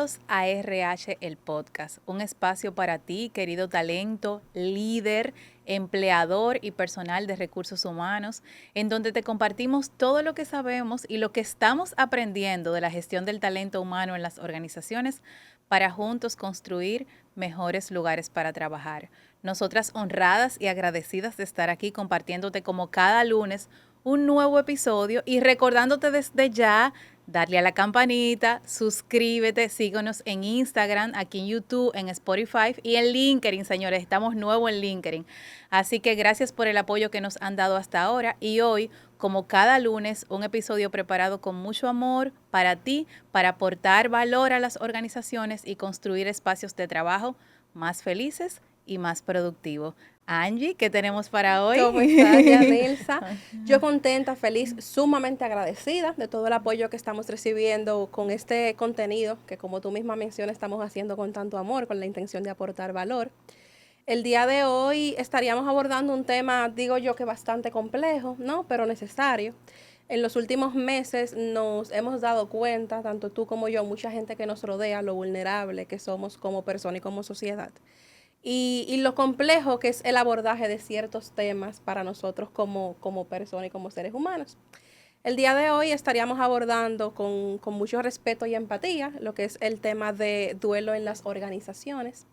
Bienvenidos a RH, el podcast, un espacio para ti, querido talento, líder, empleador y personal de recursos humanos, en donde te compartimos todo lo que sabemos y lo que estamos aprendiendo de la gestión del talento humano en las organizaciones para juntos construir mejores lugares para trabajar. Nosotras honradas y agradecidas de estar aquí compartiéndote como cada lunes un nuevo episodio y recordándote desde ya darle a la campanita, suscríbete, síguenos en Instagram, aquí en YouTube, en Spotify y en LinkedIn, señores. Estamos nuevos en LinkedIn. Así que gracias por el apoyo que nos han dado hasta ahora. Y hoy, como cada lunes, un episodio preparado con mucho amor para ti, para aportar valor a las organizaciones y construir espacios de trabajo más felices y más productivos. Angie, ¿qué tenemos para hoy? ¿Cómo estás, Yanilsa? Yo contenta, feliz, sumamente agradecida de todo el apoyo que estamos recibiendo con este contenido que, como tú misma mencionas, estamos haciendo con tanto amor, con la intención de aportar valor. El día de hoy estaríamos abordando un tema, digo yo, que bastante complejo, ¿no? Pero necesario. En los últimos meses nos hemos dado cuenta, tanto tú como yo, mucha gente que nos rodea, lo vulnerable que somos como persona y como sociedad. Y lo complejo que es el abordaje de ciertos temas para nosotros como personas y como seres humanos. El día de hoy estaríamos abordando con mucho respeto y empatía lo que es el tema de duelo en las organizaciones.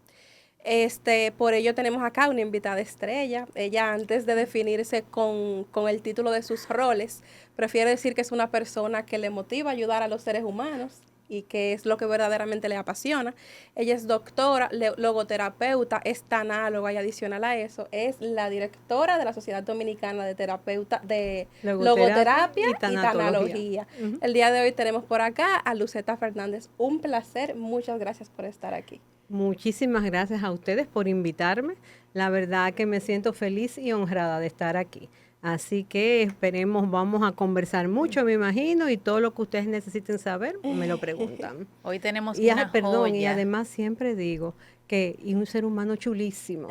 Por ello tenemos acá una invitada estrella. Ella, antes de definirse con el título de sus roles, prefiere decir que es una persona que le motiva a ayudar a los seres humanos y que es lo que verdaderamente le apasiona. Ella es doctora, logoterapeuta, es tanáloga y adicional a eso, es la directora de la Sociedad Dominicana de Terapeuta de Logoterapia y Tanatología. El día de hoy tenemos por acá a Luceta Fernández. Un placer, muchas gracias por estar aquí. Muchísimas gracias a ustedes por invitarme. La verdad que me siento feliz y honrada de estar aquí. Así que esperemos, vamos a conversar mucho, me imagino, y todo lo que ustedes necesiten saber, me lo preguntan. Hoy tenemos Y una perdón, joya. y además siempre digo que y un ser humano chulísimo.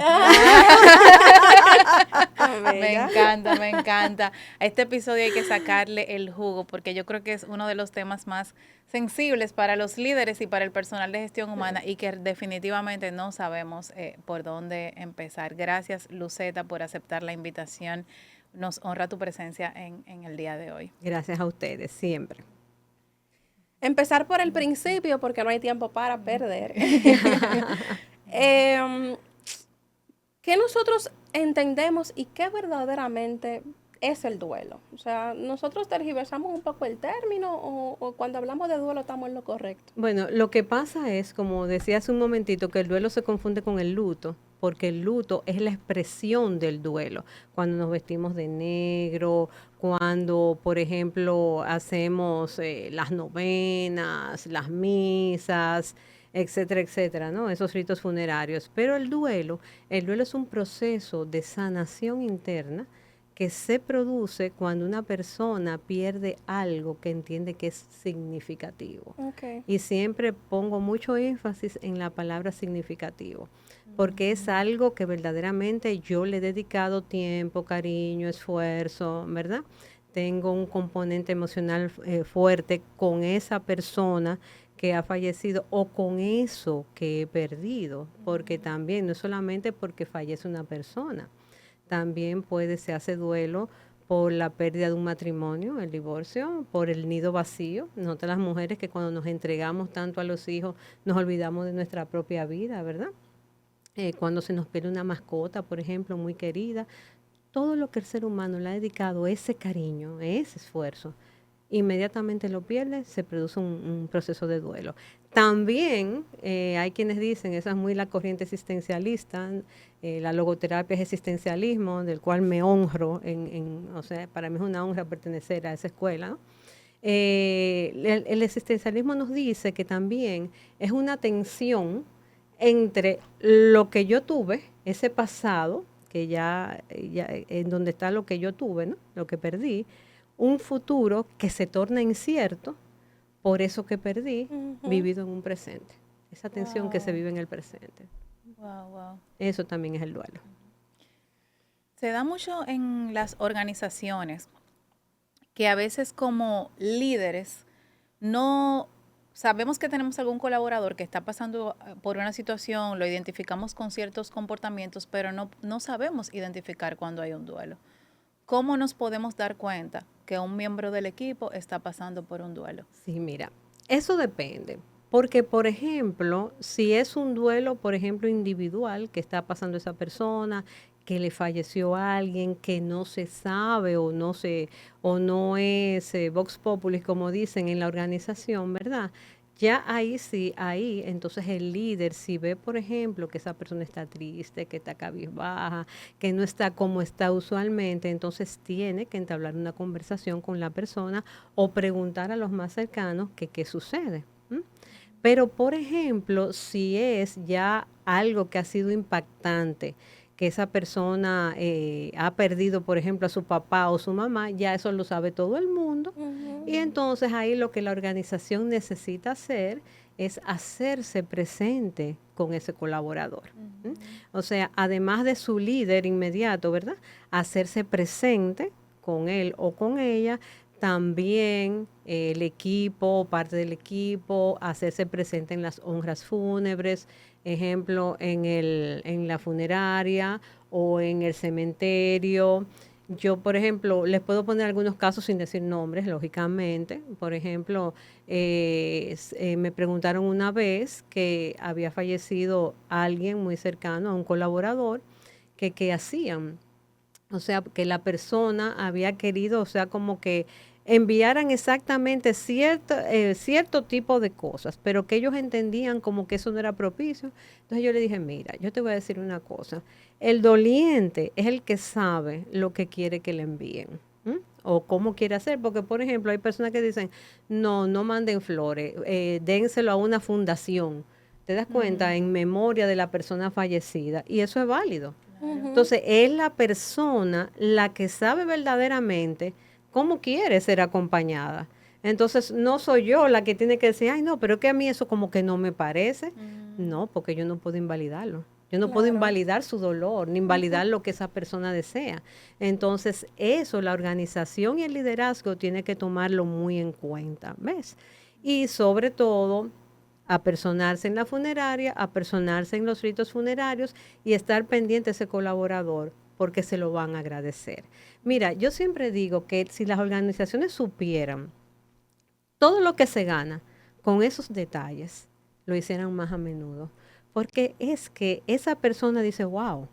Me encanta, me encanta. A este episodio hay que sacarle el jugo porque yo creo que es uno de los temas más sensibles para los líderes y para el personal de gestión humana y que definitivamente no sabemos por dónde empezar. Gracias, Luceta, por aceptar la invitación. Nos honra tu presencia en el día de hoy. Gracias a ustedes, siempre. Empezar por el principio porque no hay tiempo para perder. ¿Qué nosotros entendemos y qué verdaderamente es el duelo? O sea, ¿nosotros tergiversamos un poco el término o cuando hablamos de duelo estamos en lo correcto? Bueno, lo que pasa es, como decía hace un momentito, que el duelo se confunde con el luto, porque el luto es la expresión del duelo. Cuando nos vestimos de negro, cuando, por ejemplo, hacemos las novenas, las misas, etcétera, etcétera, ¿no? Esos ritos funerarios. Pero el duelo es un proceso de sanación interna que se produce cuando una persona pierde algo que entiende que es significativo. Okay. Y siempre pongo mucho énfasis en la palabra significativo, porque es algo que verdaderamente yo le he dedicado tiempo, cariño, esfuerzo, ¿verdad? Tengo un componente emocional fuerte con esa persona que ha fallecido o con eso que he perdido, porque también no es solamente porque fallece una persona, también se hace duelo por la pérdida de un matrimonio, el divorcio, por el nido vacío. Nosotras las mujeres que cuando nos entregamos tanto a los hijos nos olvidamos de nuestra propia vida, ¿verdad? Cuando se nos pierde una mascota, por ejemplo, muy querida, todo lo que el ser humano le ha dedicado, ese cariño, ese esfuerzo, inmediatamente lo pierde, se produce un proceso de duelo. También hay quienes dicen, esa es muy la corriente existencialista, la logoterapia es existencialismo, del cual me honro, o sea, para mí es una honra pertenecer a esa escuela, ¿no? El existencialismo nos dice que también es una tensión entre lo que yo tuve, ese pasado, que ya en donde está lo que yo tuve, ¿no? Lo que perdí, un futuro que se torna incierto por eso que perdí, vivido en un presente. Esa tensión que se vive en el presente. Wow. Eso también es el duelo. Se da mucho en las organizaciones que a veces como líderes no sabemos que tenemos algún colaborador que está pasando por una situación, lo identificamos con ciertos comportamientos, pero no sabemos identificar cuando hay un duelo. ¿Cómo nos podemos dar cuenta que un miembro del equipo está pasando por un duelo? Sí, mira, eso depende. Porque, por ejemplo, si es un duelo, por ejemplo, individual que está pasando esa persona, que le falleció alguien, que no se sabe o no es Vox Populi, como dicen en la organización, ¿verdad? Ya ahí sí, ahí entonces el líder, si ve, por ejemplo, que esa persona está triste, que está cabizbaja, que no está como está usualmente, entonces tiene que entablar una conversación con la persona o preguntar a los más cercanos que qué sucede. ¿M? Pero, por ejemplo, si es ya algo que ha sido impactante, que esa persona ha perdido, por ejemplo, a su papá o su mamá, ya eso lo sabe todo el mundo. Y entonces ahí lo que la organización necesita hacer es hacerse presente con ese colaborador. ¿M? O sea, además de su líder inmediato, ¿verdad? Hacerse presente con él o con ella, también el equipo, parte del equipo, hacerse presente en las honras fúnebres, ejemplo, en la funeraria o en el cementerio. Yo, por ejemplo, les puedo poner algunos casos sin decir nombres, lógicamente. Por ejemplo, me preguntaron una vez que había fallecido alguien muy cercano a un colaborador, que qué hacían. O sea, que la persona había querido, o sea, como que enviaran exactamente cierto tipo de cosas, pero que ellos entendían como que eso no era propicio. Entonces yo le dije, mira, yo te voy a decir una cosa. El doliente es el que sabe lo que quiere que le envíen. ¿M? O cómo quiere hacer, porque por ejemplo hay personas que dicen, no manden flores, dénselo a una fundación, te das cuenta, en memoria de la persona fallecida, y eso es válido. Entonces, es la persona la que sabe verdaderamente cómo quiere ser acompañada. Entonces, no soy yo la que tiene que decir, ay, no, pero es que a mí eso como que no me parece. No, porque yo no puedo invalidarlo. Yo no puedo Claro. invalidar su dolor, ni invalidar lo que esa persona desea. Entonces, eso la organización y el liderazgo tiene que tomarlo muy en cuenta, ¿ves? Y sobre todo, apersonarse en la funeraria, apersonarse en los ritos funerarios y estar pendiente de ese colaborador porque se lo van a agradecer. Mira, yo siempre digo que si las organizaciones supieran todo lo que se gana con esos detalles, lo hicieran más a menudo. Porque es que esa persona dice, wow,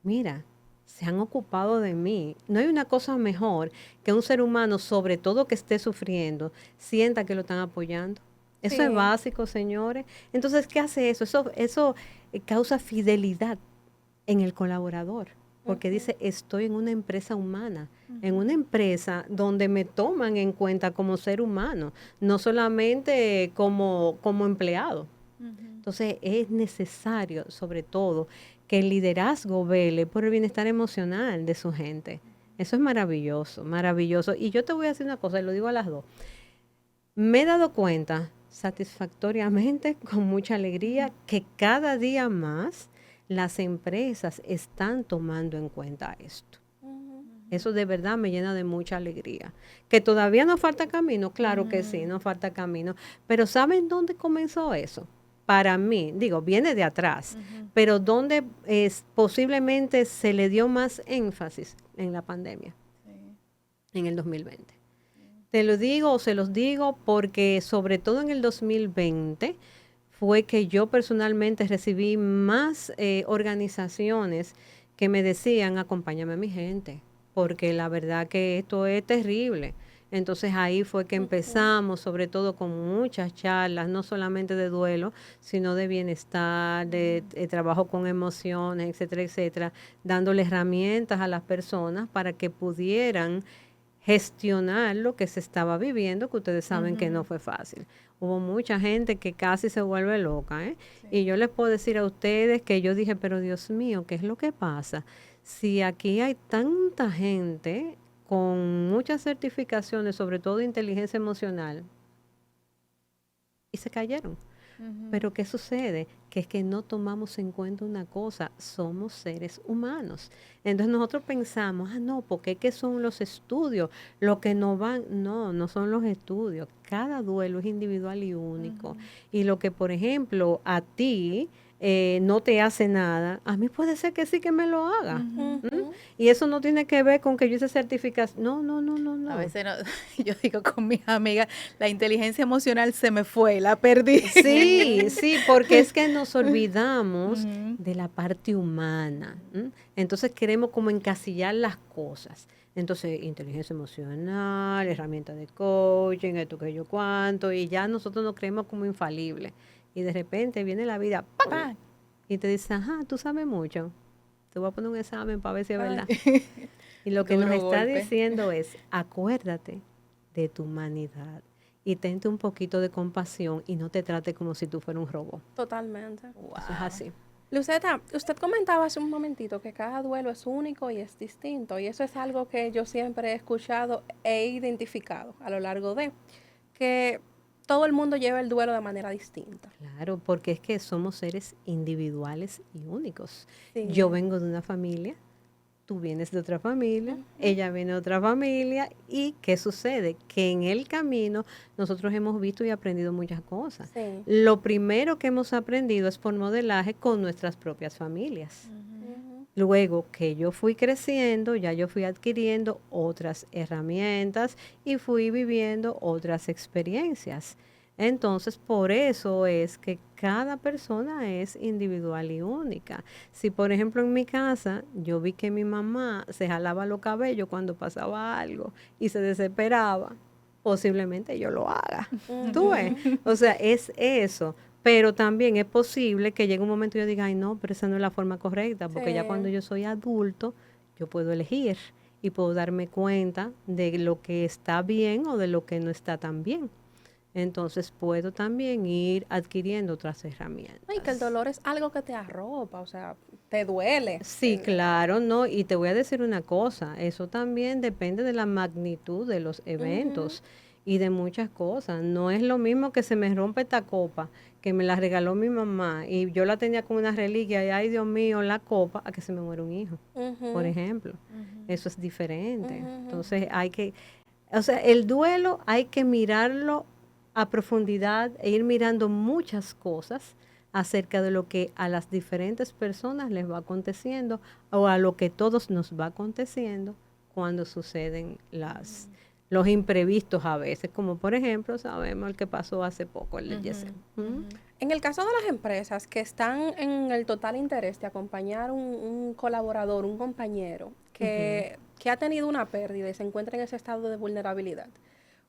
mira, se han ocupado de mí. No hay una cosa mejor que un ser humano, sobre todo que esté sufriendo, sienta que lo están apoyando. Eso es Sí. básico, señores. Entonces, ¿qué hace eso? Eso causa fidelidad en el colaborador, porque dice, estoy en una empresa humana, en una empresa donde me toman en cuenta como ser humano, no solamente como empleado. Entonces es necesario, sobre todo, que el liderazgo vele por el bienestar emocional de su gente. Eso es maravilloso, maravilloso. Y yo te voy a decir una cosa, y lo digo a las dos. Me he dado cuenta satisfactoriamente, con mucha alegría, que cada día más las empresas están tomando en cuenta esto. Eso de verdad me llena de mucha alegría. Que todavía nos falta camino, claro que sí, nos falta camino. Pero ¿saben dónde comenzó eso? Para mí, digo, viene de atrás, pero donde posiblemente se le dio más énfasis en la pandemia, en el 2020. Te lo digo o se los digo porque sobre todo en el 2020 fue que yo personalmente recibí más organizaciones que me decían, acompáñame a mi gente, porque la verdad que esto es terrible. Entonces ahí fue que empezamos, sobre todo con muchas charlas, no solamente de duelo, sino de bienestar, de trabajo con emociones, etcétera, etcétera, dándole herramientas a las personas para que pudieran gestionar lo que se estaba viviendo, que ustedes saben que no fue fácil. Hubo mucha gente que casi se vuelve loca, ¿eh? Sí. Y yo les puedo decir a ustedes que yo dije, pero Dios mío, ¿qué es lo que pasa? Si aquí hay tanta gente con muchas certificaciones, sobre todo de inteligencia emocional, y se cayeron. Pero ¿qué sucede? Que es que no tomamos en cuenta una cosa, somos seres humanos. Entonces nosotros pensamos, no, porque es que son los estudios, lo que no van, no son los estudios. Cada duelo es individual y único. Y lo que, por ejemplo, a ti no te hace nada, a mí puede ser que sí que me lo haga. Y eso no tiene que ver con que yo hice certificación. No. A veces no, yo digo con mis amigas, la inteligencia emocional se me fue, la perdí. Sí, porque es que nos olvidamos de la parte humana. Entonces queremos como encasillar las cosas. Entonces, inteligencia emocional, herramienta de coaching, esto que yo cuánto, y ya nosotros nos creemos como infalibles. Y de repente viene la vida, ¡pam! Y te dice, ajá, tú sabes mucho. Te voy a poner un examen para ver si es verdad. Y lo que nos está diciendo es, acuérdate de tu humanidad y tente un poquito de compasión y no te trate como si tú fueras un robot. Totalmente. Wow. Eso es así. Luceta, usted comentaba hace un momentito que cada duelo es único y es distinto, y eso es algo que yo siempre he escuchado e identificado a lo largo de que todo el mundo lleva el duelo de manera distinta. Claro, porque es que somos seres individuales y únicos. Sí. Yo vengo de una familia, tú vienes de otra familia, ella viene de otra familia, y ¿qué sucede? Que en el camino nosotros hemos visto y aprendido muchas cosas. Sí. Lo primero que hemos aprendido es por modelaje con nuestras propias familias. Luego que yo fui creciendo, ya yo fui adquiriendo otras herramientas y fui viviendo otras experiencias. Entonces, por eso es que cada persona es individual y única. Si, por ejemplo, en mi casa yo vi que mi mamá se jalaba los cabellos cuando pasaba algo y se desesperaba, posiblemente yo lo haga. ¿Tú ves? O sea, es eso. Pero también es posible que llegue un momento y yo diga, ay, no, pero esa no es la forma correcta, porque ya cuando yo soy adulto, yo puedo elegir y puedo darme cuenta de lo que está bien o de lo que no está tan bien. Entonces puedo también ir adquiriendo otras herramientas. Y que el dolor es algo que te arropa, o sea, te duele. Sí, claro, ¿no? Y te voy a decir una cosa, eso también depende de la magnitud de los eventos y de muchas cosas. No es lo mismo que se me rompe esta copa, que me la regaló mi mamá y yo la tenía como una reliquia y, ay, Dios mío, la copa, a que se me muere un hijo, por ejemplo. Eso es diferente. Entonces hay que, o sea, el duelo hay que mirarlo a profundidad e ir mirando muchas cosas acerca de lo que a las diferentes personas les va aconteciendo o a lo que todos nos va aconteciendo cuando suceden los imprevistos a veces, como por ejemplo sabemos el que pasó hace poco, el de Yesel. En el caso de las empresas que están en el total interés de acompañar un colaborador, un compañero que ha tenido una pérdida y se encuentra en ese estado de vulnerabilidad,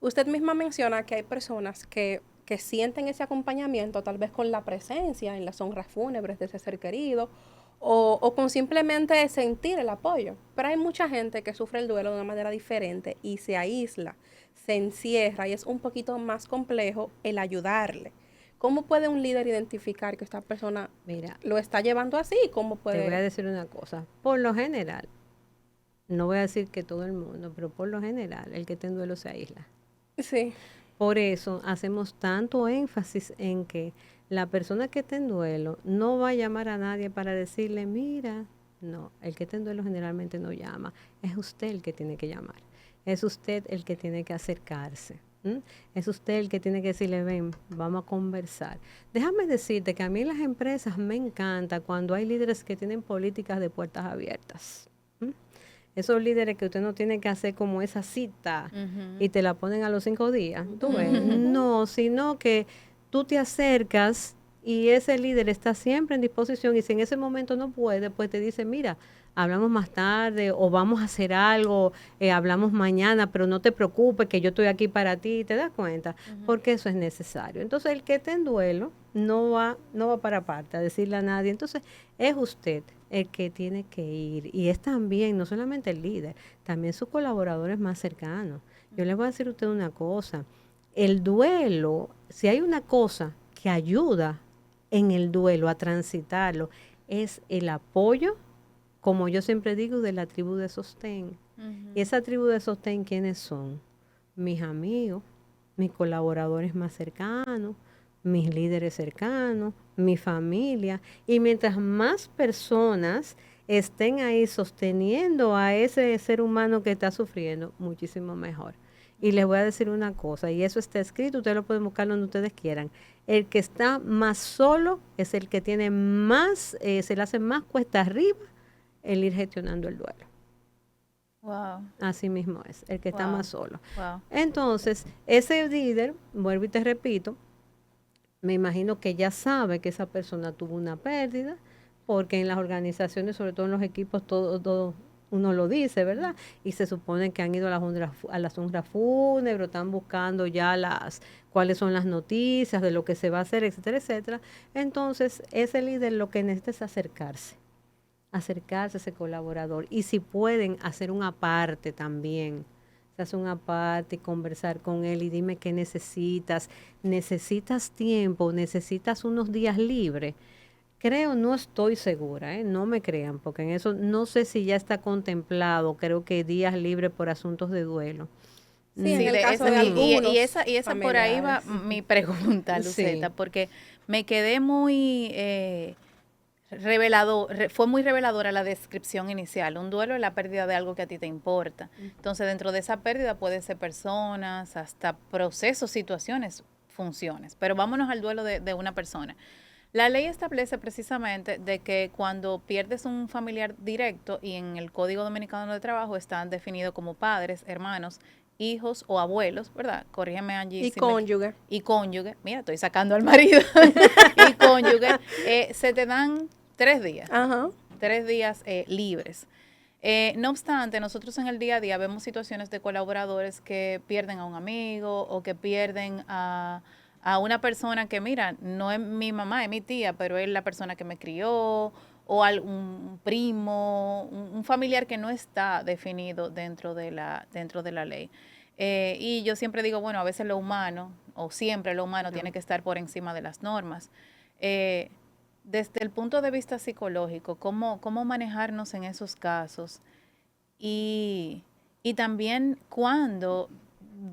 usted misma menciona que hay personas que sienten ese acompañamiento tal vez con la presencia en las honras fúnebres de ese ser querido o con simplemente sentir el apoyo. Pero hay mucha gente que sufre el duelo de una manera diferente y se aísla, se encierra y es un poquito más complejo el ayudarle. ¿Cómo puede un líder identificar que esta persona lo está llevando así? ¿Cómo puede? Te voy a decir una cosa. Por lo general, no voy a decir que todo el mundo, pero por lo general, el que está en duelo se aísla. Sí. Por eso hacemos tanto énfasis en que la persona que está en duelo no va a llamar a nadie para decirle, mira, no, el que está en duelo generalmente no llama. Es usted el que tiene que llamar. Es usted el que tiene que acercarse. Es usted el que tiene que decirle, ven, vamos a conversar. Déjame decirte que a mí en las empresas me encanta cuando hay líderes que tienen políticas de puertas abiertas. Esos líderes que usted no tiene que hacer como esa cita y te la ponen a los 5 días. ¿Tú ves? No, sino que tú te acercas y ese líder está siempre en disposición y si en ese momento no puede, pues te dice, mira, hablamos más tarde o vamos a hacer algo, hablamos mañana, pero no te preocupes que yo estoy aquí para ti, ¿te das cuenta? Porque eso es necesario. Entonces el que esté en duelo no va para aparte a decirle a nadie. Entonces es usted el que tiene que ir y es también, no solamente el líder, también sus colaboradores más cercanos. Yo les voy a decir a usted una cosa, el duelo, si hay una cosa que ayuda en el duelo a transitarlo, es el apoyo, como yo siempre digo, de la tribu de sostén. Y esa tribu de sostén, ¿quiénes son? Mis amigos, mis colaboradores más cercanos, mis líderes cercanos, mi familia, y mientras más personas estén ahí sosteniendo a ese ser humano que está sufriendo, muchísimo mejor. Y les voy a decir una cosa, y eso está escrito, ustedes lo pueden buscar donde ustedes quieran. El que está más solo es el que tiene más, se le hace más cuesta arriba el ir gestionando el duelo. Wow. Así mismo es, el que está Wow. más solo. Wow. Entonces, ese líder, vuelvo y te repito, me imagino que ya sabe que esa persona tuvo una pérdida, porque en las organizaciones, sobre todo en los equipos, todo uno lo dice, ¿verdad? Y se supone que han ido a las honras fúnebres, están buscando ya cuáles son las noticias de lo que se va a hacer, etcétera, etcétera. Entonces, ese líder lo que necesita es acercarse a ese colaborador. Y si pueden, hacer una parte también. Se hace una parte y conversar con él y dime qué necesitas. ¿Necesitas tiempo? ¿Necesitas unos días libres? Creo, no estoy segura, no me crean, porque en eso no sé si ya está contemplado, creo que días libres por asuntos de duelo. Sí, en Sí, el de caso esa, de algunos esa por ahí va familiares. mi pregunta, Sí, Luceta, porque me quedé muy fue muy reveladora la descripción inicial. Un duelo es la pérdida de algo que a ti te importa. Entonces, dentro de esa pérdida pueden ser personas, hasta procesos, situaciones, funciones. Pero vámonos al duelo de una persona. La ley establece precisamente de que cuando pierdes un familiar directo, y en el Código Dominicano de Trabajo están definidos como padres, hermanos, hijos o abuelos, ¿verdad? Corrígeme, Angie. Y cónyuge. Y cónyuge, mira, estoy sacando al marido. Y cónyuge, se te dan 3 días. Ajá. 3 días libres. No obstante, nosotros en el día a día vemos situaciones de colaboradores que pierden a un amigo o que pierden a una persona que, mira, no es mi mamá, es mi tía, pero es la persona que me crió, o un primo, un familiar que no está definido dentro de la ley. Y yo siempre digo, bueno, a veces lo humano, o siempre lo humano, tiene que estar por encima de las normas. Desde el punto de vista psicológico, cómo manejarnos en esos casos y, y también cuándo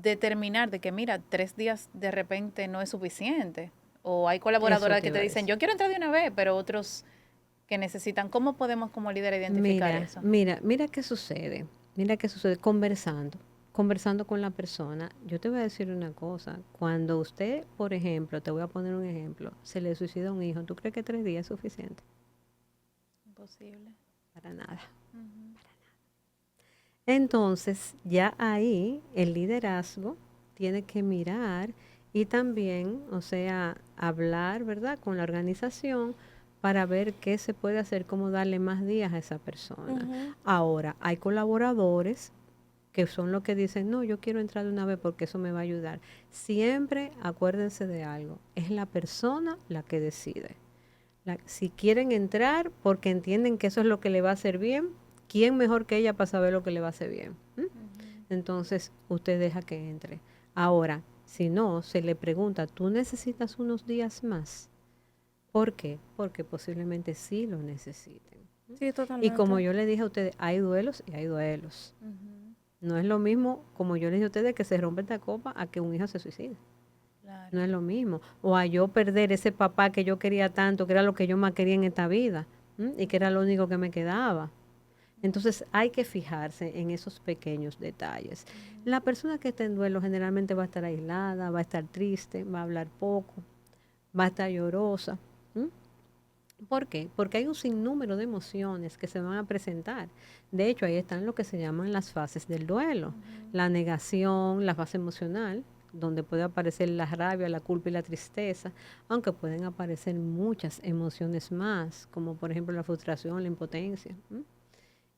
determinar de que, mira, 3 días de repente no es suficiente. O hay eso colaboradoras te que te iba a dicen, decir. yo quiero entrar de una vez, pero otros que necesitan. ¿Cómo podemos como líder identificar Mira, eso? mira qué sucede conversando con la persona. Yo te voy a decir una cosa, cuando usted, por ejemplo, te voy a poner un ejemplo, se le suicida un hijo, ¿tú crees que 3 días es suficiente? Imposible. Para nada. Ujú. Entonces, ya ahí el liderazgo tiene que mirar y también, o sea, hablar, ¿verdad?, con la organización para ver qué se puede hacer, cómo darle más días a esa persona. Ujú. Ahora, hay colaboradores que son los que dicen, no, yo quiero entrar de una vez porque eso me va a ayudar. Siempre acuérdense de algo, es la persona la que decide. Si quieren entrar porque entienden que eso es lo que le va a hacer bien, ¿quién mejor que ella para saber lo que le va a hacer bien? Entonces, usted deja que entre. Ahora, si no, se le pregunta, ¿tú necesitas unos días más? ¿Por qué? Porque posiblemente sí lo necesiten. Sí, Y como totalmente. yo le dije a ustedes, hay duelos y hay duelos. Ujú. No es lo mismo, como yo les dije a ustedes, que se rompe esta copa a que un hijo se suicide. Claro. No es lo mismo. O a yo perder ese papá que yo quería tanto, que era lo que yo más quería en esta vida, y que era lo único que me quedaba. Entonces hay que fijarse en esos pequeños detalles. La persona que está en duelo generalmente va a estar aislada, va a estar triste, va a hablar poco, va a estar llorosa. ¿M? ¿Por qué? Porque hay un sinnúmero de emociones que se van a presentar. De hecho, ahí están lo que se llaman las fases del duelo. La negación, la fase emocional, donde puede aparecer la rabia, la culpa y la tristeza, aunque pueden aparecer muchas emociones más, como por ejemplo la frustración, la impotencia.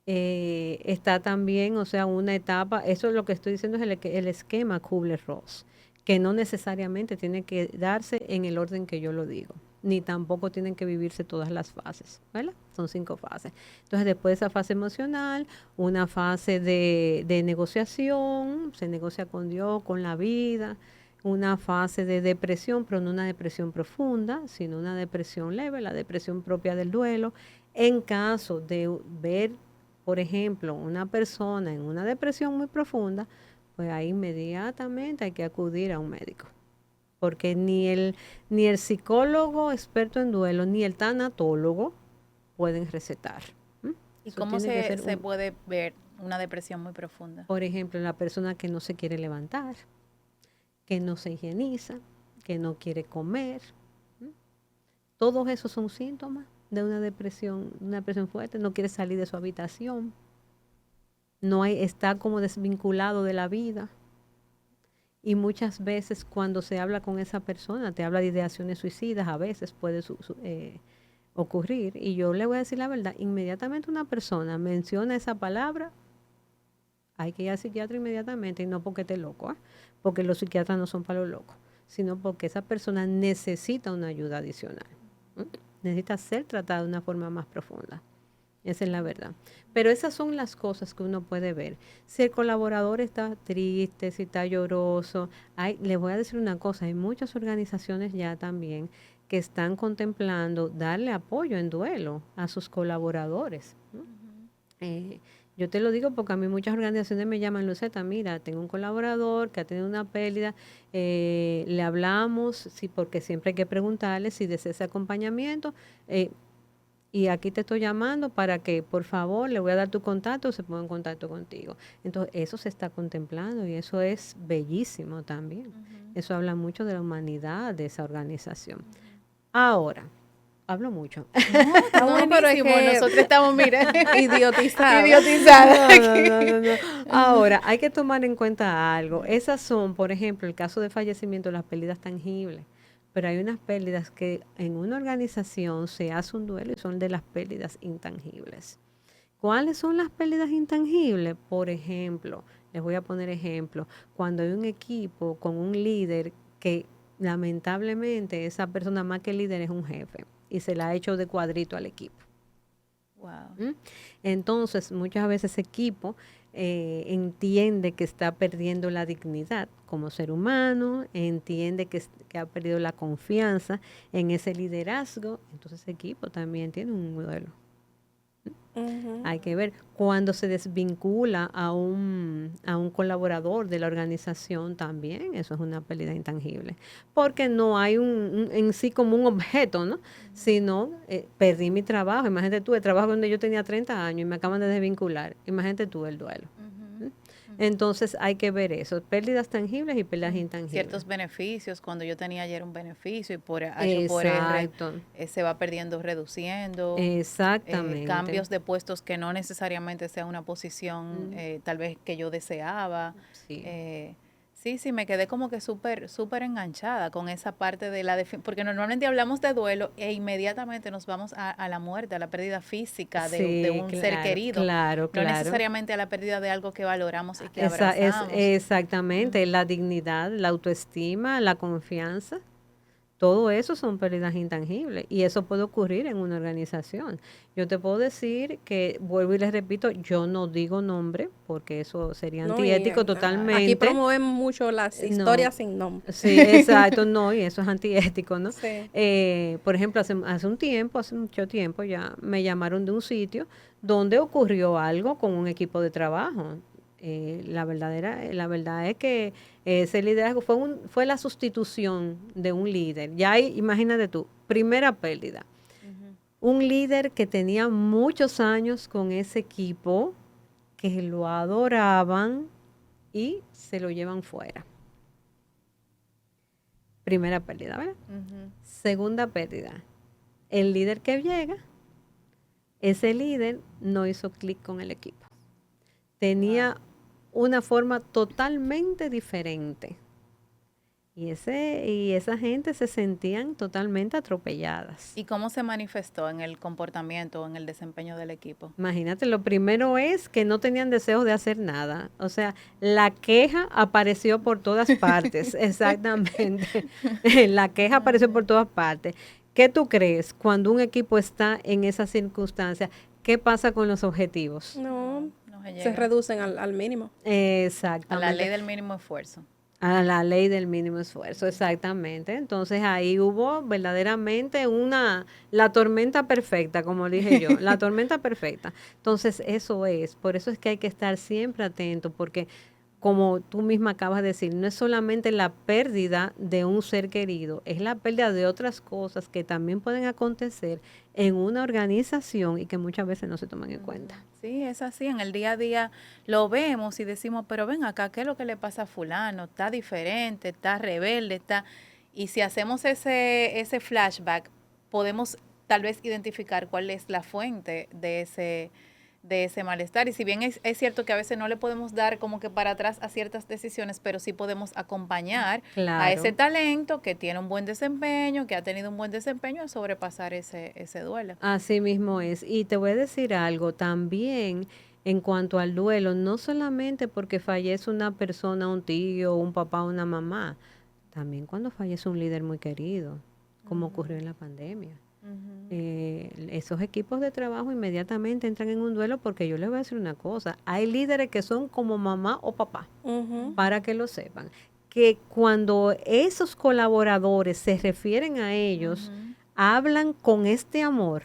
Está también, o sea, una etapa, eso es lo que estoy diciendo, es el esquema Kubler-Ross, que no necesariamente tiene que darse en el orden que yo lo digo, ni tampoco tienen que vivirse todas las fases, ¿verdad? Son 5 fases. Entonces, después de esa fase emocional, una fase de negociación, se negocia con Dios, con la vida, una fase de depresión, pero no una depresión profunda, sino una depresión leve, la depresión propia del duelo. En caso de ver, por ejemplo, una persona en una depresión muy profunda, pues ahí inmediatamente hay que acudir a un médico. porque ni el psicólogo experto en duelo, ni el tanatólogo pueden recetar. ¿Y Eso cómo tiene que ser se puede ver una depresión muy profunda? Por ejemplo, la persona que no se quiere levantar, que no se higieniza, que no quiere comer. Todos esos son síntomas de una depresión fuerte. No quiere salir de su habitación. Está como desvinculado de la vida. Y muchas veces cuando se habla con esa persona, te habla de ideaciones suicidas, a veces puede ocurrir. Y yo le voy a decir la verdad, inmediatamente una persona menciona esa palabra, hay que ir al psiquiatra inmediatamente, y no porque esté loco, porque los psiquiatras no son para los locos, sino porque esa persona necesita una ayuda adicional. Necesita ser tratada de una forma más profunda. Esa es la verdad. Pero esas son las cosas que uno puede ver. Si el colaborador está triste, si está lloroso, les voy a decir una cosa, hay muchas organizaciones ya también que están contemplando darle apoyo en duelo a sus colaboradores. Yo te lo digo porque a mí muchas organizaciones me llaman, Luceta, mira, tengo un colaborador que ha tenido una pérdida, le hablamos, sí, porque siempre hay que preguntarle si desea ese acompañamiento, y aquí te estoy llamando para que, por favor, le voy a dar tu contacto, se ponga en contacto contigo. Entonces, eso se está contemplando y eso es bellísimo también. Eso habla mucho de la humanidad de esa organización. Ahora, hablo mucho. No, pero es que nosotros estamos, mira, idiotizadas. No. Ahora, hay que tomar en cuenta algo. Esas son, por ejemplo, el caso de fallecimiento, las pérdidas tangibles. Pero hay unas pérdidas que en una organización se hace un duelo y son de las pérdidas intangibles. ¿Cuáles son las pérdidas intangibles? Por ejemplo, les voy a poner ejemplo, cuando hay un equipo con un líder que lamentablemente esa persona más que líder es un jefe y se la ha hecho de cuadrito al equipo. Wow. Entonces, muchas veces ese equipo entiende que está perdiendo la dignidad como ser humano, entiende que ha perdido la confianza en ese liderazgo, entonces ese equipo también tiene un duelo. Hay que ver cuando se desvincula a un colaborador de la organización también, eso es una pérdida intangible, porque no hay en sí como un objeto, ¿no? Sino perdí mi trabajo, imagínate tú, el trabajo donde yo tenía 30 años y me acaban de desvincular, imagínate tú el duelo. Entonces hay que ver eso, pérdidas tangibles y pérdidas intangibles. Ciertos beneficios, cuando yo tenía ayer un beneficio y por H por R se va perdiendo, reduciendo. Exactamente. Cambios de puestos que no necesariamente sea una posición tal vez que yo deseaba. Sí. Sí, me quedé como que súper enganchada con esa parte de la porque normalmente hablamos de duelo e inmediatamente nos vamos a la muerte, a la pérdida física de un ser querido. Claro. No necesariamente a la pérdida de algo que valoramos y que abrazamos. Exactamente, la dignidad, la autoestima, la confianza. Todo eso son pérdidas intangibles y eso puede ocurrir en una organización. Yo te puedo decir que, vuelvo y les repito, yo no digo nombre porque eso sería antiético totalmente. Aquí promovemos mucho las historias sin nombre. Sí, exacto, no, y eso es antiético, ¿no? Sí. Por ejemplo, hace mucho tiempo ya me llamaron de un sitio donde ocurrió algo con un equipo de trabajo. La verdad es que ese liderazgo fue la sustitución de un líder. Ya hay, imagínate tú, primera pérdida. Un líder que tenía muchos años con ese equipo, que lo adoraban y se lo llevan fuera. Primera pérdida, ¿verdad? Segunda pérdida. El líder que llega, ese líder no hizo clic con el equipo. Tenía una forma totalmente diferente. Y esa gente se sentían totalmente atropelladas. ¿Y cómo se manifestó en el comportamiento o en el desempeño del equipo? Imagínate, lo primero es que no tenían deseos de hacer nada. O sea, la queja apareció por todas partes. Exactamente. La queja apareció por todas partes. ¿Qué tú crees cuando un equipo está en esas circunstancias? ¿Qué pasa con los objetivos? No se reducen al mínimo. Exactamente. A la ley del mínimo esfuerzo. A la ley del mínimo esfuerzo, exactamente. Entonces ahí hubo verdaderamente la tormenta perfecta, como dije yo, la tormenta perfecta. Entonces por eso es que hay que estar siempre atento, porque como tú misma acabas de decir, no es solamente la pérdida de un ser querido, es la pérdida de otras cosas que también pueden acontecer en una organización y que muchas veces no se toman en cuenta. Sí, es así, en el día a día lo vemos y decimos, pero ven acá, ¿qué es lo que le pasa a fulano? Está diferente, está rebelde, está... Y si hacemos ese flashback, podemos tal vez identificar cuál es la fuente de ese malestar. Y si bien es cierto que a veces no le podemos dar como que para atrás a ciertas decisiones, pero sí podemos acompañar a ese Claro. talento que tiene un buen desempeño, que ha tenido un buen desempeño, a sobrepasar ese duelo. Así mismo es. Y te voy a decir algo también en cuanto al duelo, no solamente porque fallece una persona, un tío, un papá, una mamá, también cuando fallece un líder muy querido, como ocurrió en la pandemia. Esos equipos de trabajo inmediatamente entran en un duelo porque yo les voy a decir una cosa, hay líderes que son como mamá o papá, para que lo sepan, que cuando esos colaboradores se refieren a ellos, hablan con este amor,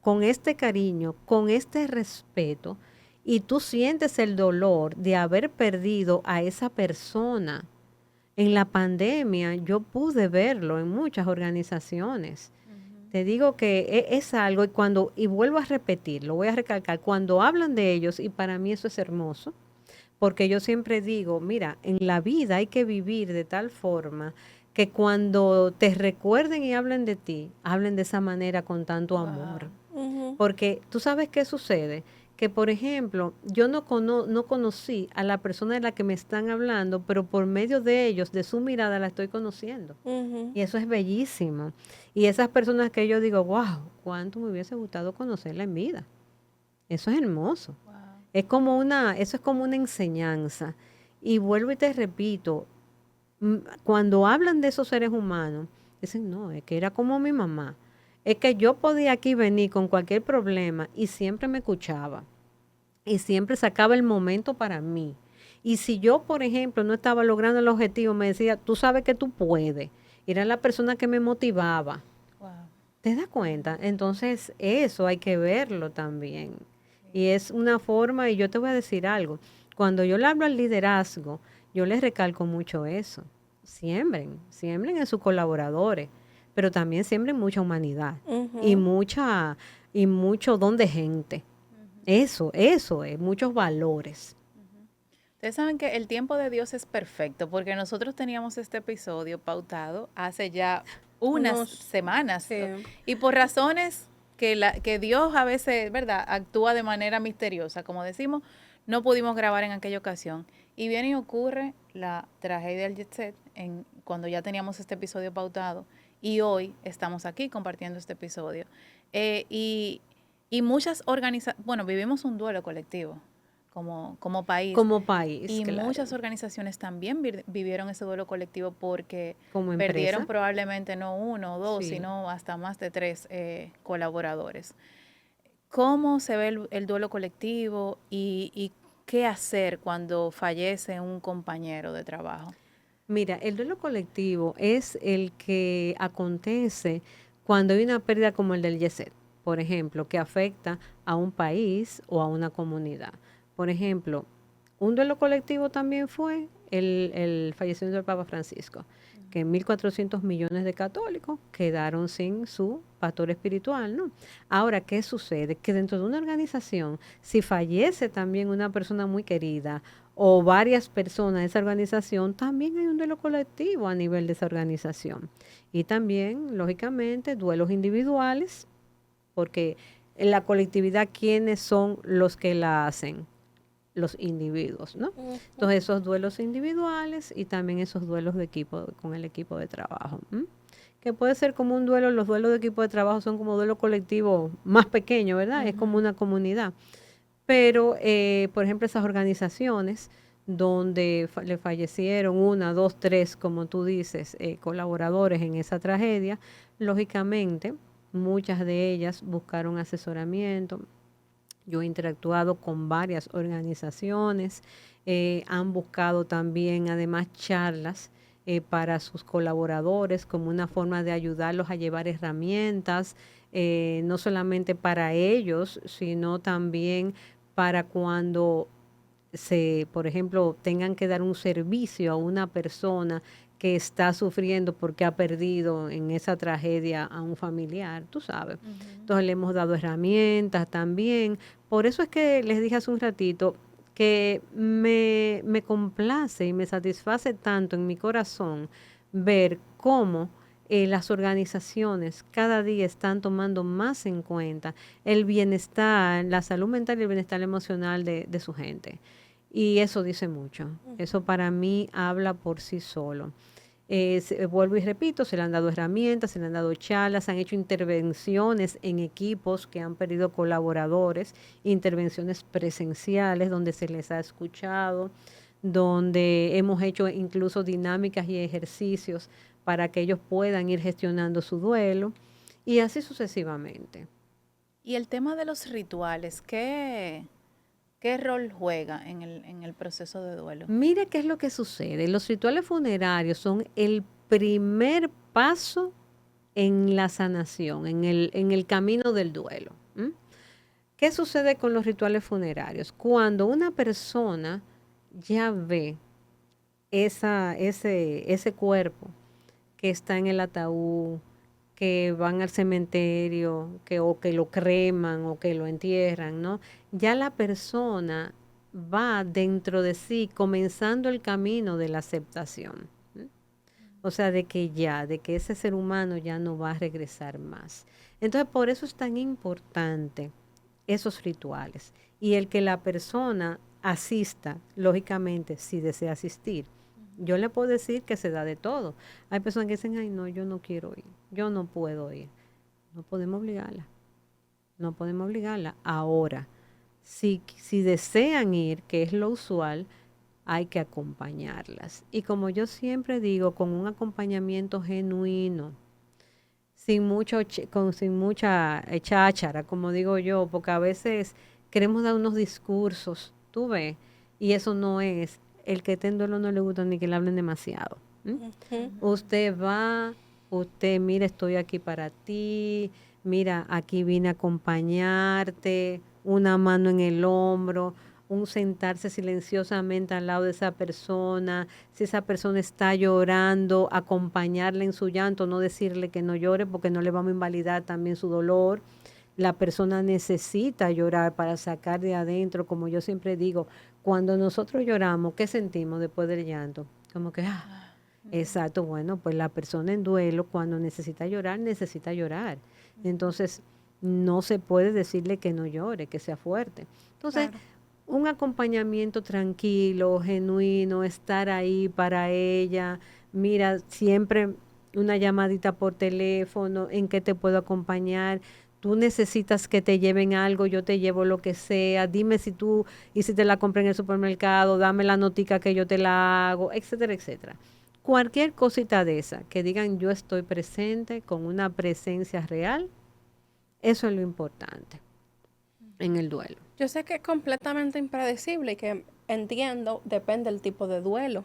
con este cariño, con este respeto, y tú sientes el dolor de haber perdido a esa persona. En la pandemia yo pude verlo en muchas organizaciones. Te digo que es algo, y vuelvo a repetir, lo voy a recalcar, cuando hablan de ellos, y para mí eso es hermoso, porque yo siempre digo, mira, en la vida hay que vivir de tal forma que cuando te recuerden y hablen de ti, hablen de esa manera con tanto amor. Porque tú sabes qué sucede, que por ejemplo, yo no conocí a la persona de la que me están hablando, pero por medio de ellos, de su mirada, la estoy conociendo. Y eso es bellísimo. Y esas personas que yo digo, wow, cuánto me hubiese gustado conocerla en vida. Eso es hermoso. Eso es como una enseñanza. Y vuelvo y te repito, cuando hablan de esos seres humanos, dicen, no, es que era como mi mamá. Es que yo podía aquí venir con cualquier problema y siempre me escuchaba. Y siempre sacaba el momento para mí. Y si yo, por ejemplo, no estaba logrando el objetivo, me decía, tú sabes que tú puedes. Era la persona que me motivaba. Wow. ¿Te das cuenta? Entonces, eso hay que verlo también. Y es una forma, y yo te voy a decir algo, cuando yo le hablo al liderazgo, yo les recalco mucho eso. Siembren en sus colaboradores, pero también siembren mucha humanidad y mucho don de gente. Eso es, muchos valores. Ustedes saben que el tiempo de Dios es perfecto porque nosotros teníamos este episodio pautado hace ya unas semanas sí. y por razones que Dios a veces, ¿verdad?, actúa de manera misteriosa, como decimos, no pudimos grabar en aquella ocasión. Y viene y ocurre la tragedia del Jet Set cuando ya teníamos este episodio pautado y hoy estamos aquí compartiendo este episodio. Y muchas organizaciones, bueno, vivimos un duelo colectivo como país. Como país, Y claro. muchas organizaciones también vivieron ese duelo colectivo porque Como perdieron empresa. probablemente no uno o dos, Sí. sino hasta más de 3 colaboradores. ¿Cómo se ve el duelo colectivo y qué hacer cuando fallece un compañero de trabajo? Mira, el duelo colectivo es el que acontece cuando hay una pérdida como el del Yeset, por ejemplo, que afecta a un país o a una comunidad. Por ejemplo, un duelo colectivo también fue el fallecimiento del Papa Francisco, que 1.400 millones de católicos quedaron sin su pastor espiritual, ¿no? Ahora, ¿qué sucede? Que dentro de una organización, si fallece también una persona muy querida o varias personas de esa organización, también hay un duelo colectivo a nivel de esa organización. Y también, lógicamente, duelos individuales, porque en la colectividad, ¿quiénes son los que la hacen? Los individuos, ¿no? Entonces, esos duelos individuales y también esos duelos de equipo, con el equipo de trabajo. Que puede ser como un duelo, los duelos de equipo de trabajo son como duelo colectivo más pequeño, ¿verdad? Es como una comunidad. Pero, por ejemplo, esas organizaciones donde le fallecieron 1, 2, 3, como tú dices, colaboradores en esa tragedia, lógicamente, muchas de ellas buscaron asesoramiento. Yo he interactuado con varias organizaciones, han buscado también además charlas para sus colaboradores como una forma de ayudarlos a llevar herramientas, no solamente para ellos, sino también para cuando por ejemplo, tengan que dar un servicio a una persona que está sufriendo porque ha perdido en esa tragedia a un familiar, tú sabes. Entonces le hemos dado herramientas también. Por eso es que les dije hace un ratito que me complace y me satisface tanto en mi corazón ver cómo las organizaciones cada día están tomando más en cuenta el bienestar, la salud mental y el bienestar emocional de su gente. Y eso dice mucho. Eso para mí habla por sí solo. Vuelvo y repito, se le han dado herramientas, se le han dado charlas, se han hecho intervenciones en equipos que han perdido colaboradores, intervenciones presenciales donde se les ha escuchado, donde hemos hecho incluso dinámicas y ejercicios para que ellos puedan ir gestionando su duelo y así sucesivamente. Y el tema de los rituales, ¿qué rol juega en el proceso de duelo? Mire qué es lo que sucede. Los rituales funerarios son el primer paso en la sanación, en el camino del duelo. ¿Qué sucede con los rituales funerarios? Cuando una persona ya ve ese cuerpo que está en el ataúd, que van al cementerio, o que lo creman o que lo entierran, ¿no? Ya la persona va dentro de sí comenzando el camino de la aceptación. O sea, de que ese ser humano ya no va a regresar más. Entonces, por eso es tan importante esos rituales y el que la persona asista, lógicamente, si desea asistir. Yo le puedo decir que se da de todo. Hay personas que dicen, ay, no, yo no quiero ir, yo no puedo ir. No podemos obligarla. No podemos obligarla. Ahora, si desean ir, que es lo usual, hay que acompañarlas. Y como yo siempre digo, con un acompañamiento genuino, sin mucha cháchara, como digo yo, porque a veces queremos dar unos discursos, tú ves, y eso no es. El que esté en duelo no le gusta ni que le hablen demasiado. Usted va, mira, estoy aquí para ti, mira, aquí vine a acompañarte, una mano en el hombro, un sentarse silenciosamente al lado de esa persona, si esa persona está llorando, acompañarla en su llanto, no decirle que no llore porque no le vamos a invalidar también su dolor. La persona necesita llorar para sacar de adentro, como yo siempre digo, cuando nosotros lloramos, ¿qué sentimos después del llanto? Como que, exacto, bueno, pues la persona en duelo cuando necesita llorar. Entonces, no se puede decirle que no llore, que sea fuerte. Entonces, claro, un acompañamiento tranquilo, genuino, estar ahí para ella. Mira, siempre una llamadita por teléfono, ¿en qué te puedo acompañar? Tú necesitas que te lleven algo, yo te llevo lo que sea, dime si te la compré en el supermercado, dame la notica que yo te la hago, etcétera, etcétera. Cualquier cosita de esa, que digan yo estoy presente con una presencia real, eso es lo importante en el duelo. Yo sé que es completamente impredecible y que entiendo, depende del tipo de duelo.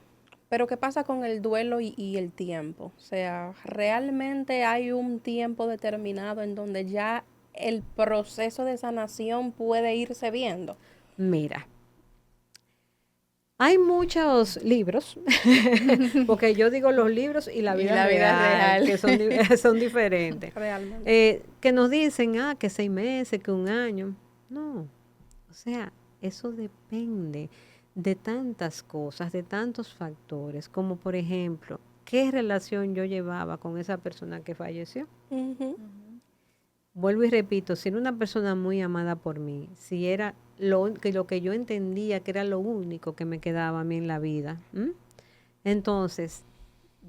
Pero ¿qué pasa con el duelo y el tiempo? O sea, ¿realmente hay un tiempo determinado en donde ya el proceso de sanación puede irse viendo? Mira, hay muchos libros, porque yo digo los libros y la vida real, que son diferentes, realmente. Que nos dicen, que 6 meses, que 1 año. No, o sea, eso depende de tantas cosas, de tantos factores, como por ejemplo, ¿qué relación yo llevaba con esa persona que falleció? Vuelvo y repito, si era una persona muy amada por mí, si era lo que yo entendía que era lo único que me quedaba a mí en la vida, entonces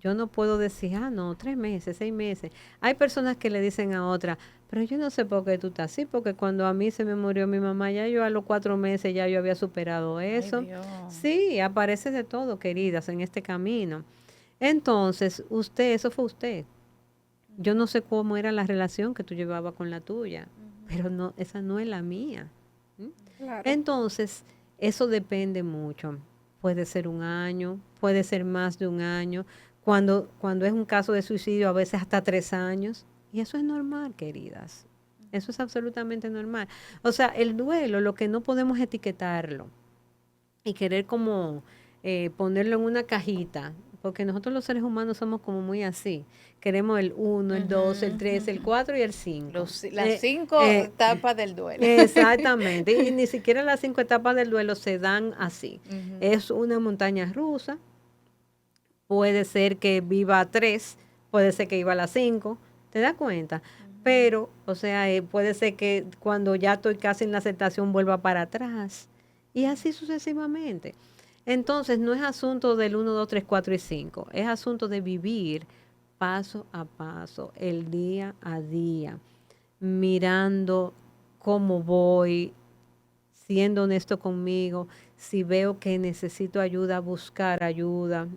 yo no puedo decir, no, 3 meses, 6 meses. Hay personas que le dicen a otra, pero yo no sé por qué tú estás así, porque cuando a mí se me murió mi mamá, ya yo a los 4 meses ya yo había superado eso. Sí, aparece de todo, queridas, en este camino. Entonces, eso fue usted. Yo no sé cómo era la relación que tú llevabas con la tuya, pero no, esa no es la mía. Claro. Entonces, eso depende mucho. Puede ser 1 año, puede ser más de 1 año. Cuando es un caso de suicidio, a veces hasta 3 años. Y eso es normal, queridas. Eso es absolutamente normal. O sea, el duelo, lo que no podemos etiquetarlo. y querer como ponerlo en una cajita, porque nosotros los seres humanos somos como muy así. Queremos el 1, el 2, el 3, el 4 y el 5. Las 5 etapas del duelo. Exactamente, y ni siquiera las 5 etapas del duelo se dan así. Es una montaña rusa, puede ser que viva a 3, puede ser que viva a las 5, ¿te das cuenta? Pero, o sea, puede ser que cuando ya estoy casi en la aceptación vuelva para atrás y así sucesivamente. Entonces, no es asunto del 1, 2, 3, 4 y 5, es asunto de vivir paso a paso, el día a día, mirando cómo voy, siendo honesto conmigo, si veo que necesito ayuda, buscar ayuda.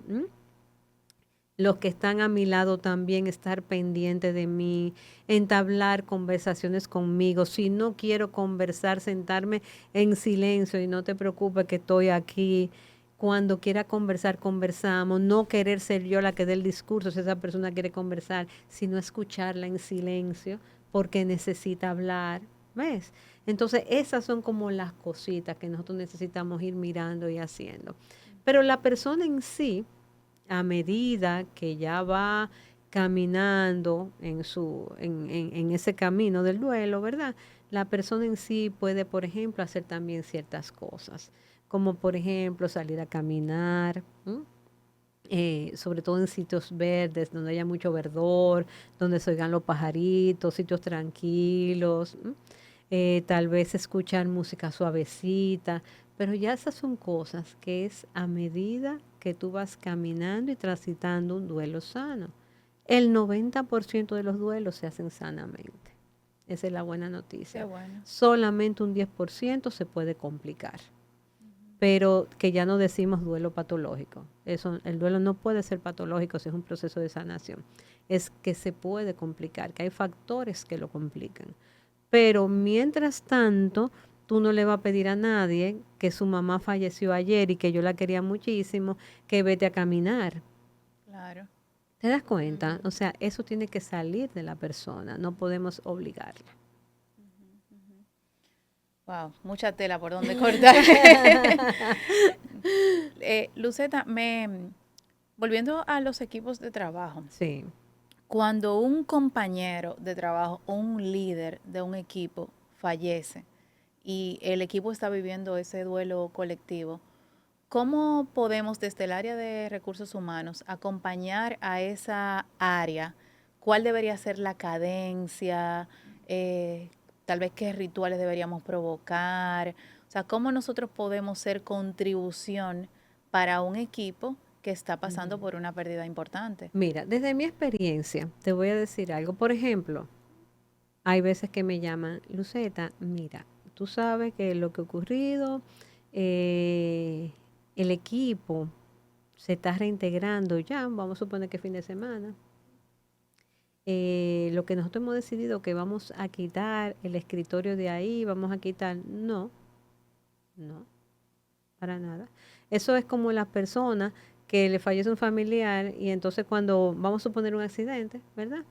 Los que están a mi lado también estar pendiente de mí, entablar conversaciones conmigo. Si no quiero conversar, sentarme en silencio y no te preocupes que estoy aquí. Cuando quiera conversar, conversamos. No querer ser yo la que dé el discurso si esa persona quiere conversar, sino escucharla en silencio porque necesita hablar. ¿Ves? Entonces, esas son como las cositas que nosotros necesitamos ir mirando y haciendo. Pero la persona en sí, a medida que ya va caminando en ese camino del duelo, ¿verdad? La persona en sí puede, por ejemplo, hacer también ciertas cosas, como por ejemplo salir a caminar, sobre todo en sitios verdes, donde haya mucho verdor, donde se oigan los pajaritos, sitios tranquilos, tal vez escuchar música suavecita, pero ya esas son cosas que es a medida que tú vas caminando y transitando un duelo sano. El 90% de los duelos se hacen sanamente. Esa es la buena noticia. Qué bueno. Solamente un 10% se puede complicar, pero que ya no decimos duelo patológico. Eso, el duelo no puede ser patológico si es un proceso de sanación. Es que se puede complicar, que hay factores que lo complican. Pero mientras tanto, tú no le vas a pedir a nadie que su mamá falleció ayer y que yo la quería muchísimo, que vete a caminar. Claro. ¿Te das cuenta? O sea, eso tiene que salir de la persona, no podemos obligarla. Wow, mucha tela por donde cortar. Luceta, volviendo a los equipos de trabajo, Sí. cuando un compañero de trabajo o un líder de un equipo fallece y el equipo está viviendo ese duelo colectivo, ¿cómo podemos desde el área de recursos humanos acompañar a esa área? ¿Cuál debería ser la cadencia? Tal vez qué rituales deberíamos provocar. O sea, ¿cómo nosotros podemos ser contribución para un equipo que está pasando por una pérdida importante? Mira, desde mi experiencia, te voy a decir algo. Por ejemplo, hay veces que me llaman, Luceta, mira, tú sabes que lo que ha ocurrido, eh, el equipo se está reintegrando ya, vamos a suponer que fin de semana. Lo que nosotros hemos decidido que vamos a quitar el escritorio de ahí, vamos a quitar, no, para nada. Eso es como las personas que le fallece un familiar y entonces cuando vamos a suponer un accidente, ¿verdad?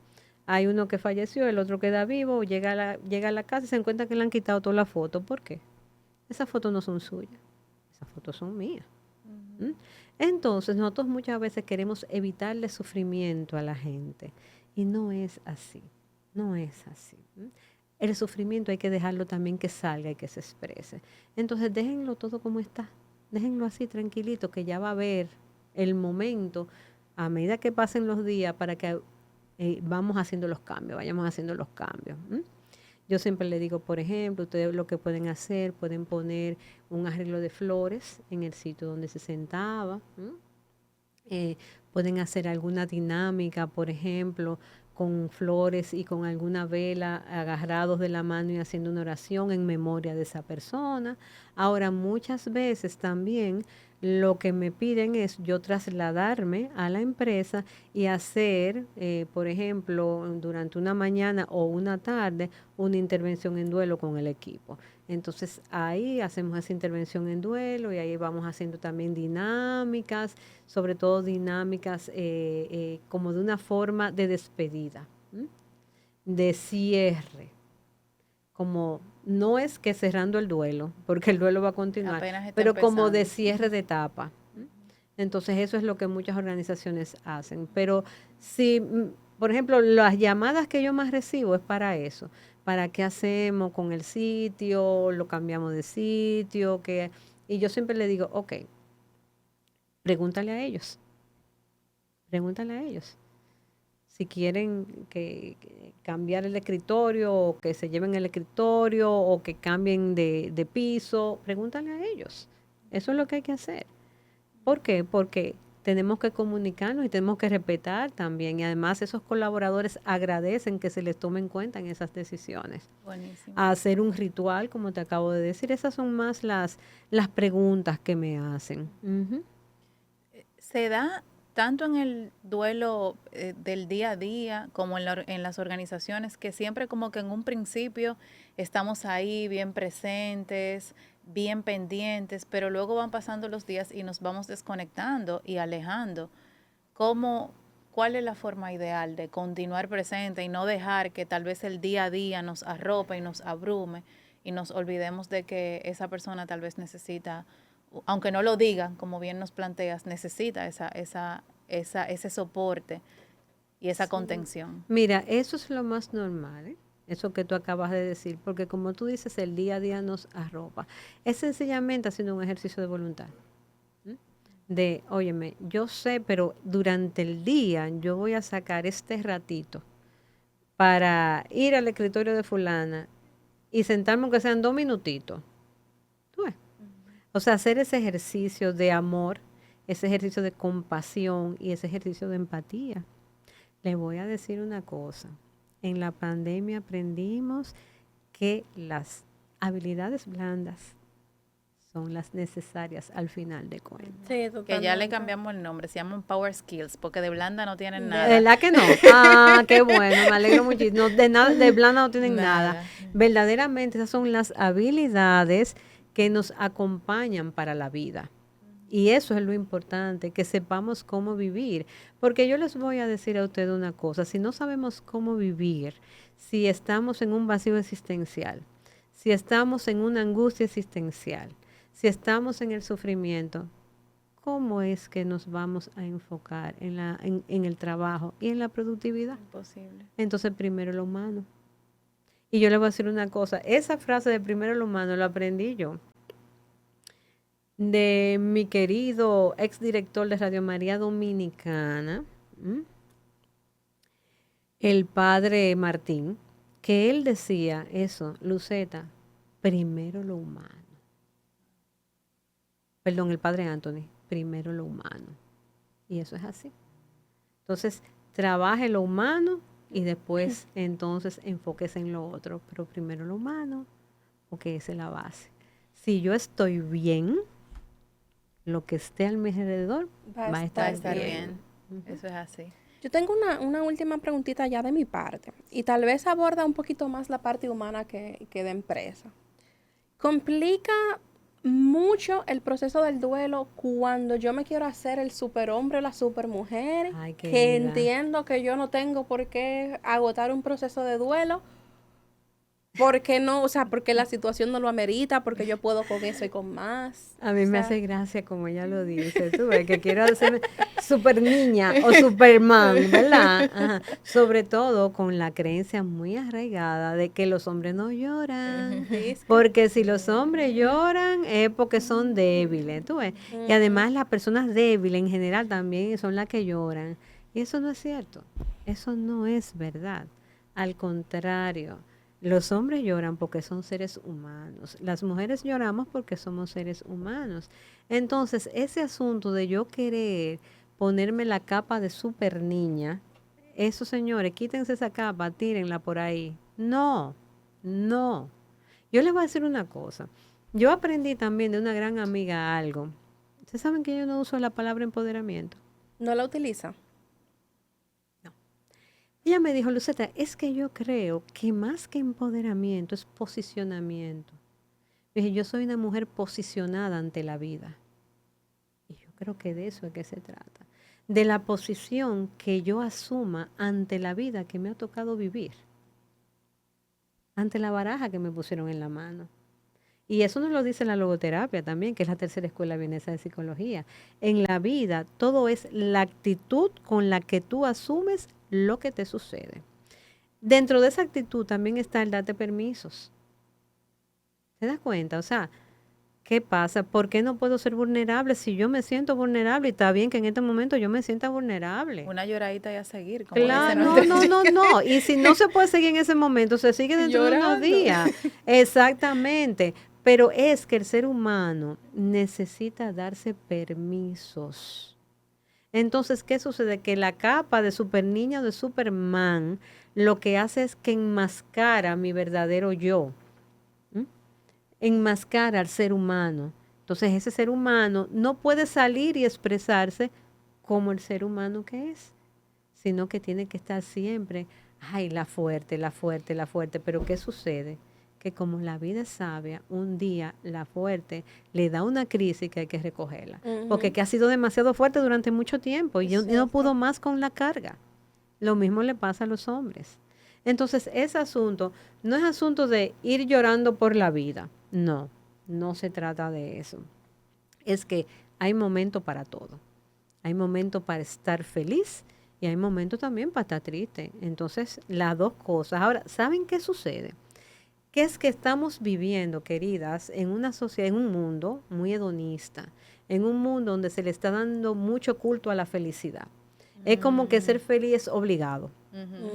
Hay uno que falleció, el otro queda vivo, llega a la casa y se encuentra que le han quitado toda la foto. ¿Por qué? Esas fotos no son suyas, esas fotos son mías. ¿Mm? Entonces nosotros muchas veces queremos evitarle sufrimiento a la gente y no es así, no es así. El sufrimiento hay que dejarlo también que salga y que se exprese. Entonces déjenlo todo como está, déjenlo así tranquilito, que ya va a haber el momento a medida que pasen los días para que vamos haciendo los cambios, vayamos haciendo los cambios. Yo siempre le digo, por ejemplo, ustedes lo que pueden hacer, pueden poner un arreglo de flores en el sitio donde se sentaba. Pueden hacer alguna dinámica, por ejemplo, con flores y con alguna vela agarrados de la mano y haciendo una oración en memoria de esa persona. Ahora, muchas veces también lo que me piden es yo trasladarme a la empresa y hacer, por ejemplo, durante una mañana o una tarde, una intervención en duelo con el equipo. Entonces ahí hacemos esa intervención en duelo y ahí vamos haciendo también dinámicas, sobre todo dinámicas como de una forma de despedida, de cierre. como, no es que cerrando el duelo, porque el duelo va a continuar, Apenas está pero como de empezando. cierre de etapa. Entonces eso es lo que muchas organizaciones hacen. Pero si, por ejemplo, las llamadas que yo más recibo es para eso. ¿Para qué hacemos con el sitio? ¿Lo cambiamos de sitio? ¿Qué? Y yo siempre le digo, ok, pregúntale a ellos. Pregúntale a ellos. Si quieren que cambiar el escritorio, o que se lleven el escritorio, o que cambien de piso, pregúntale a ellos. Eso es lo que hay que hacer. ¿Por qué? Porque tenemos que comunicarnos y tenemos que respetar también. Y además esos colaboradores agradecen que se les tome en cuenta en esas decisiones. Buenísimo. A hacer un ritual, como te acabo de decir, esas son más las preguntas que me hacen. Ujú. Se da tanto en el duelo del día a día como en las organizaciones que siempre como que en un principio estamos ahí bien presentes, bien pendientes, pero luego van pasando los días y nos vamos desconectando y alejando. ¿Cómo, cuál es la forma ideal de continuar presente y no dejar que tal vez el día a día nos arrope y nos abrume y nos olvidemos de que esa persona tal vez necesita, aunque no lo digan, como bien nos planteas, necesita ese soporte y esa contención? Mira, eso es lo más normal, ¿eh? Eso que tú acabas de decir, porque como tú dices, el día a día nos arropa. Es sencillamente haciendo un ejercicio de voluntad. De, óyeme, yo sé, pero durante el día yo voy a sacar este ratito para ir al escritorio de fulana y sentarme aunque sean 2 minutitos. ¿Tú ves? O sea, hacer ese ejercicio de amor, ese ejercicio de compasión y ese ejercicio de empatía. Le voy a decir una cosa. En la pandemia aprendimos que las habilidades blandas son las necesarias al final de cuentas. Sí, Que ya le totalmente. cambiamos el nombre, se llaman Power Skills, porque de blanda no tienen ¿De nada. verdad que no? Ah, qué bueno, me alegro muchísimo. No, de nada, de blanda no tienen nada. Nada. Verdaderamente esas son las habilidades que nos acompañan para la vida. Y eso es lo importante, que sepamos cómo vivir. Porque yo les voy a decir a ustedes una cosa, si no sabemos cómo vivir, si estamos en un vacío existencial, si estamos en una angustia existencial, si estamos en el sufrimiento, ¿cómo es que nos vamos a enfocar en el trabajo y en la productividad? Imposible. Entonces, primero lo humano. Y yo le voy a decir una cosa, esa frase de primero lo humano la aprendí yo de mi querido exdirector de Radio María Dominicana, el padre Martín, que él decía eso, Luceta, primero lo humano. Perdón, el padre Anthony, primero lo humano. Y eso es así. Entonces, trabaje lo humano y después entonces enfóquese en lo otro, pero primero lo humano, porque esa es la base. Si yo estoy bien, lo que esté a mi alrededor va a Va a estar estar bien. bien. Eso es así. Yo tengo una última preguntita ya de mi parte y tal vez aborda un poquito más la parte humana que de empresa. Complica mucho el proceso del duelo cuando yo me quiero hacer el superhombre o la supermujer, Ay, que querida. entiendo que yo no tengo por qué agotar un proceso de duelo, porque no, o sea, porque la situación no lo amerita, porque yo puedo con eso y con más. A mí O me sea, hace gracia como ella lo dice, tú ves, que quiero ser super niña o superman, ¿verdad? Ajá. Sobre todo con la creencia muy arraigada de que los hombres no lloran, sí, porque si los hombres lloran es porque son débiles, tú ves. Y además las personas débiles en general también son las que lloran. Y eso no es cierto, eso no es verdad. Al contrario. Los hombres lloran porque son seres humanos. Las mujeres lloramos porque somos seres humanos. Entonces, ese asunto de yo querer ponerme la capa de super niña, eso, señores, quítense esa capa, tírenla por ahí. No, no. Yo les voy a decir una cosa. Yo aprendí también de una gran amiga algo. Ustedes saben que yo no uso la palabra empoderamiento. no la utiliza. Ella me dijo, Luceta, es que yo creo que más que empoderamiento es posicionamiento. Dije, yo soy una mujer posicionada ante la vida. Y yo creo que de eso es que se trata. De la posición que yo asuma ante la vida que me ha tocado vivir. ante la baraja que me pusieron en la mano. Y eso nos lo dice la logoterapia también, que es la tercera escuela vienesa de psicología. En la vida, todo es la actitud con la que tú asumes lo que te sucede. Dentro de esa actitud también está el darte permisos. ¿Te das cuenta? O sea, ¿qué pasa? ¿Por qué no puedo ser vulnerable si yo me siento vulnerable? Y está bien que en este momento yo me sienta vulnerable. Una lloradita y a seguir, como Claro, dice no, nuestra no, no, chica. no. Y si no se puede seguir en ese momento, se sigue dentro de unos Llorando. días. Exactamente. Pero es que el ser humano necesita darse permisos. Entonces, ¿qué sucede? Que la capa de super niña o de Superman lo que hace es que enmascara mi verdadero yo. ¿M? Enmascara al ser humano. Entonces, ese ser humano no puede salir y expresarse como el ser humano que es, sino que tiene que estar siempre, ay, la fuerte, la fuerte, la fuerte. Pero ¿qué sucede? Que como la vida es sabia, un día la fuerte le da una crisis que hay que recogerla. Porque que ha sido demasiado fuerte durante mucho tiempo y no pudo más con la carga. Lo mismo le pasa a los hombres. Entonces, ese asunto no es asunto de ir llorando por la vida. No, no se trata de eso. Es que hay momento para todo. Hay momento para estar feliz y hay momento también para estar triste. Entonces, las dos cosas. Ahora, ¿saben qué sucede? Que es que estamos viviendo, queridas, en una sociedad, en un mundo muy hedonista, en un mundo donde se le está dando mucho culto a la felicidad. Es como que ser feliz es obligado.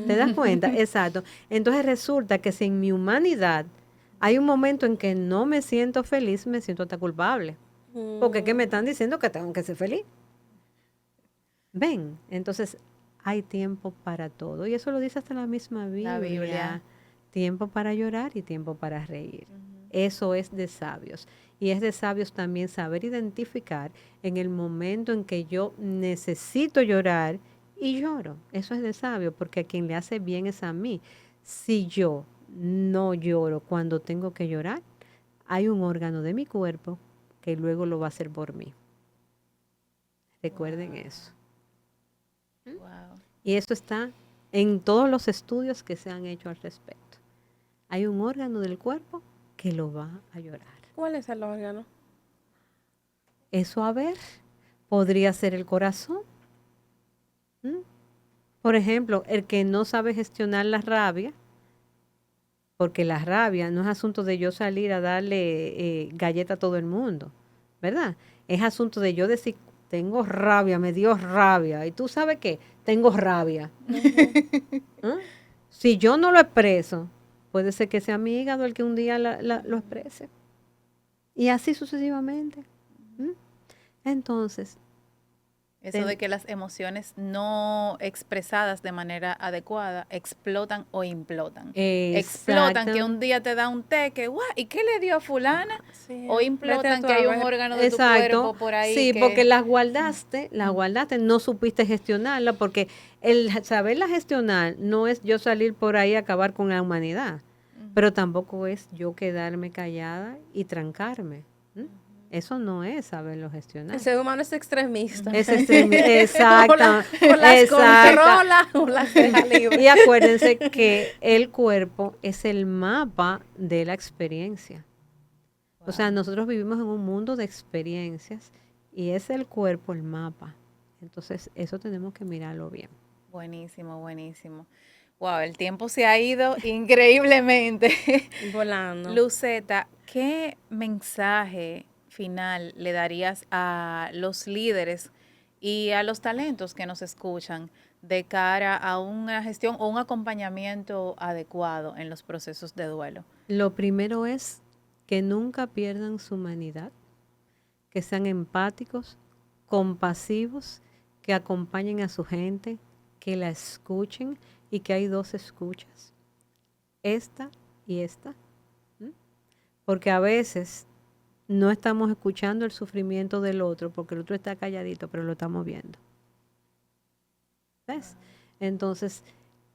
¿Te das cuenta? Exacto. Entonces resulta que si en mi humanidad hay un momento en que no me siento feliz, me siento hasta culpable. Porque que me están diciendo que tengo que ser feliz. Ven, entonces hay tiempo para todo. Y eso lo dice hasta la misma Biblia. La Biblia. Tiempo para llorar y tiempo para reír. Eso es de sabios. Y es de sabios también saber identificar en el momento en que yo necesito llorar y lloro. Eso es de sabio, porque a quien le hace bien es a mí. Si yo no lloro cuando tengo que llorar, hay un órgano de mi cuerpo que luego lo va a hacer por mí. Recuerden eso. Wow. Y eso está en todos los estudios que se han hecho al respecto. Hay un órgano del cuerpo que lo va a llorar. ¿Cuál es el órgano? Eso, a ver, podría ser el corazón. Por ejemplo, el que no sabe gestionar la rabia, porque la rabia no es asunto de yo salir a darle galleta a todo el mundo, ¿verdad? Es asunto de yo decir, tengo rabia, me dio rabia. ¿Y tú sabes qué? Tengo rabia. Si yo no lo expreso, puede ser que sea mi hígado el que un día lo exprese. Y así sucesivamente. Entonces, Eso de que las emociones no expresadas de manera adecuada explotan o implotan. Explotan que un día te da un té que, ¡guau! ¿Y qué le dio a fulana? Sí, O implotan que hay un órgano de tu cuerpo por ahí. Sí, que... porque las guardaste, no supiste gestionarla, porque el saberla gestionar no es yo salir por ahí a acabar con la humanidad, pero tampoco es yo quedarme callada y trancarme. Eso no es saberlo gestionar. El ser humano es extremista. Es extremista, exacto. O las controla o las deja libre. Y acuérdense que el cuerpo es el mapa de la experiencia. O sea, nosotros vivimos en un mundo de experiencias y es el cuerpo el mapa. Entonces, eso tenemos que mirarlo bien. Buenísimo, buenísimo. Wow, el tiempo se ha ido increíblemente. Volando. Luceta, ¿qué mensaje final le darías a los líderes y a los talentos que nos escuchan de cara a una gestión o un acompañamiento adecuado en los procesos de duelo? Lo primero es que nunca pierdan su humanidad, que sean empáticos, compasivos, que acompañen a su gente, que la escuchen y que hay dos escuchas, esta y esta. Porque a veces no estamos escuchando el sufrimiento del otro porque el otro está calladito, pero lo estamos viendo. ¿Ves? Entonces,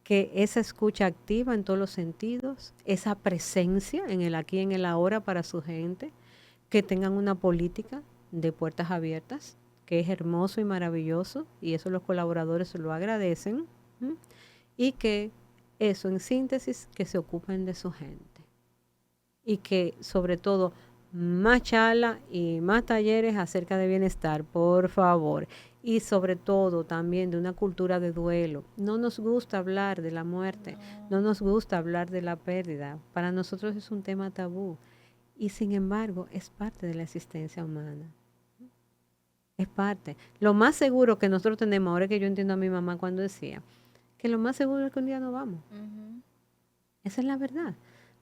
que esa escucha activa en todos los sentidos, esa presencia en el aquí, en el ahora para su gente, que tengan una política de puertas abiertas, que es hermoso y maravilloso, y eso los colaboradores se lo agradecen, y que Eso, en síntesis, que se ocupen de su gente. Y que, sobre todo, más charla y más talleres acerca de bienestar, por favor. Y sobre todo también de una cultura de duelo. No nos gusta hablar de la muerte, no nos gusta hablar de la pérdida. Para nosotros es un tema tabú. Y sin embargo, es parte de la existencia humana. Es parte. Lo más seguro que nosotros tenemos, ahora que yo entiendo a mi mamá cuando decía, que lo más seguro es que un día nos vamos. Esa es la verdad.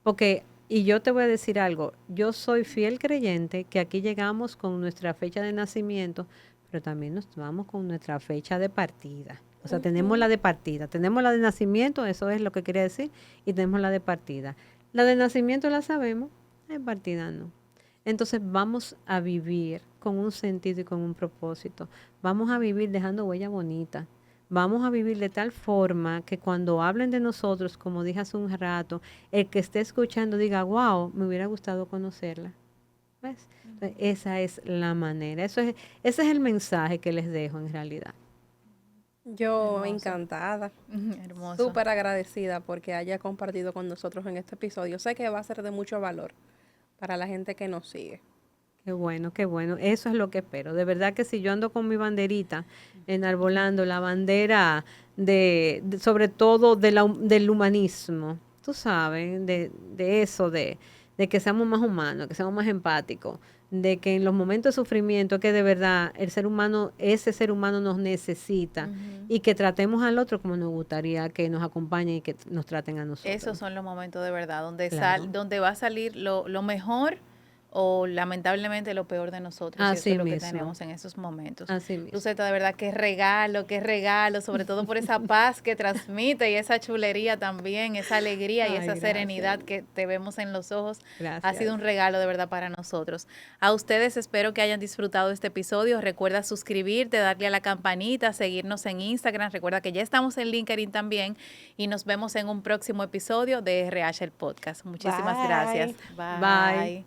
Porque, y yo te voy a decir algo, yo soy fiel creyente que aquí llegamos con nuestra fecha de nacimiento, pero también nos vamos con nuestra fecha de partida. O sea, tenemos la de partida, tenemos la de nacimiento, eso es lo que quería decir, y tenemos la de partida. La de nacimiento la sabemos, la de partida no. Entonces vamos a vivir con un sentido y con un propósito. Vamos a vivir dejando huella bonita. Vamos a vivir de tal forma que cuando hablen de nosotros, como dije hace un rato, el que esté escuchando diga, wow, me hubiera gustado conocerla. ¿Ves? Entonces, esa es la manera. Ese es el mensaje que les dejo en realidad. Yo Hermoso. encantada, Hermoso. súper agradecida porque haya compartido con nosotros en este episodio. Sé que va a ser de mucho valor para la gente que nos sigue. Qué bueno, qué bueno. Eso es lo que espero. De verdad que si yo ando con mi banderita, enarbolando la bandera sobre todo del humanismo, tú sabes, de eso, de que seamos más humanos, que seamos más empáticos, de que en los momentos de sufrimiento, que de verdad el ser humano, ese ser humano nos necesita y que tratemos al otro como nos gustaría que nos acompañen y que nos traten a nosotros. Esos son los momentos de verdad, donde, Claro. donde va a salir lo mejor o lamentablemente lo peor de nosotros. Y eso Así es lo que mismo. tenemos en esos momentos. Así mismo. Luceta, de verdad, qué regalo, sobre todo por esa paz que transmite y esa chulería también, esa alegría y Ay, esa gracias. serenidad que te vemos en los ojos. Gracias. Ha sido un regalo de verdad para nosotros. A ustedes espero que hayan disfrutado este episodio. Recuerda suscribirte, darle a la campanita, seguirnos en Instagram. Recuerda que ya estamos en LinkedIn también y nos vemos en un próximo episodio de RH el Podcast. Muchísimas Bye. gracias. Bye. Bye.